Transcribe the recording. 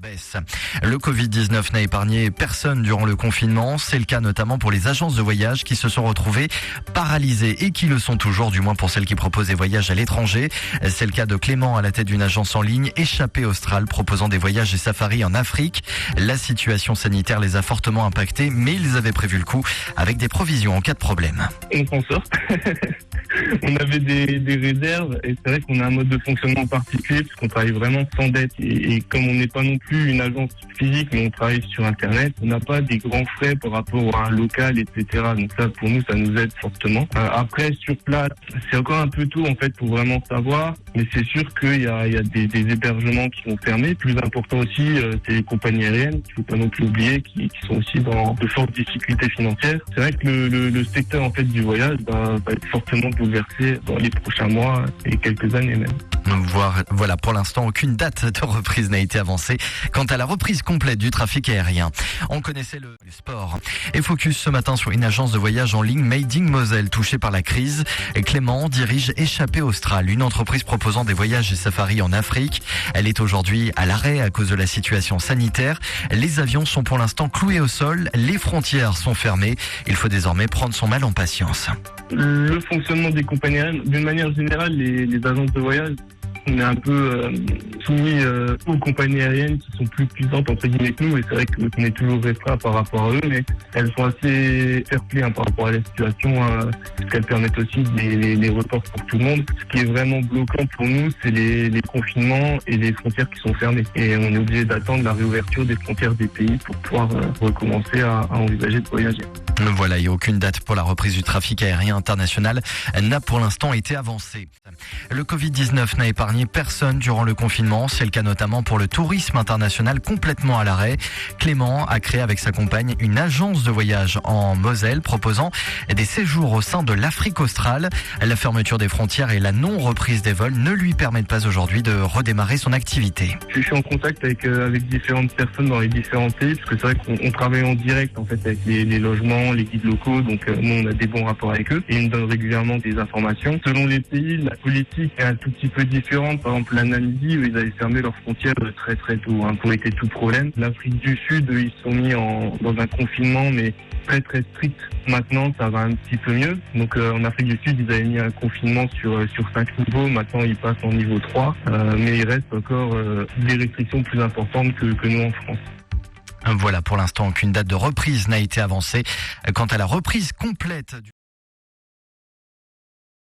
baisse. Le Covid-19 n'a épargné personne durant le confinement. C'est le cas notamment pour les agences de voyage qui se sont retrouvées paralysées et qui le sont toujours, du moins pour celles qui proposent des voyages à l'étranger. C'est le cas de Clément à la tête d'une agence en ligne, Échappée Australe, proposant des voyages et safaris en Afrique. La situation sanitaire les a fortement impactés, mais ils avaient prévu le coup avec des provisions en cas de problème. On s'en sort. On avait des réserves et c'est vrai qu'on a un mode de fonctionnement particulier parce qu'on travaille vraiment sans dette et comme on n'est pas non plus une agence physique mais on travaille sur internet, on n'a pas des grands frais par rapport à un local, etc. Donc ça pour nous ça nous aide fortement. Après sur place c'est encore un peu tôt en fait pour vraiment savoir, mais c'est sûr qu'il y a des hébergements qui vont fermer. Plus important aussi c'est les compagnies aériennes, qu'il faut pas non plus oublier, qui sont aussi dans de fortes difficultés financières. C'est vrai que le secteur en fait du voyage va être fortement bouleversé dans les prochains mois et quelques années même. Voilà, pour l'instant, aucune date de reprise n'a été avancée quant à la reprise complète du trafic aérien. On connaissait le sport. Et focus ce matin sur une agence de voyage en ligne Made in Moselle touchée par la crise. Clément dirige Échappée Australe, une entreprise proposant des voyages et safaris en Afrique. Elle est aujourd'hui à l'arrêt à cause de la situation sanitaire. Les avions sont pour l'instant cloués au sol. Les frontières sont fermées. Il faut désormais prendre son mal en patience. Le fonctionnement des compagnies aériennes, d'une manière générale, les agences de voyage, on est un peu soumis aux compagnies aériennes qui sont plus puissantes entre guillemets que nous et c'est vrai qu'on est toujours restreint par rapport à eux, mais elles sont assez fair-play par rapport à la situation parce qu'elles permettent aussi les reports pour tout le monde. Ce qui est vraiment bloquant pour nous, c'est les confinements et les frontières qui sont fermées et on est obligé d'attendre la réouverture des frontières des pays pour pouvoir recommencer à envisager de voyager. Voilà, et aucune date pour la reprise du trafic aérien international n'a pour l'instant été avancée. Le Covid-19 n'a épargné personne durant le confinement. C'est le cas notamment pour le tourisme international complètement à l'arrêt. Clément a créé avec sa compagne une agence de voyage en Moselle proposant des séjours au sein de l'Afrique australe. La fermeture des frontières et la non-reprise des vols ne lui permettent pas aujourd'hui de redémarrer son activité. Je suis en contact avec différentes personnes dans les différents pays parce que c'est vrai qu'on travaille en direct en fait avec les logements, les guides locaux, donc nous on a des bons rapports avec eux et ils nous donnent régulièrement des informations. Selon les pays, la politique est un tout petit peu différente. Par exemple la Namibie, ils avaient fermé leurs frontières très très tôt pour éviter tout problème. L'Afrique du Sud, ils sont mis dans un confinement mais très très strict. Maintenant ça va un petit peu mieux. Donc en Afrique du Sud, ils avaient mis un confinement sur 5 niveaux. Maintenant ils passent en niveau 3, mais il reste encore des restrictions plus importantes que nous en France. Voilà, pour l'instant, aucune date de reprise n'a été avancée. Quant à la reprise complète du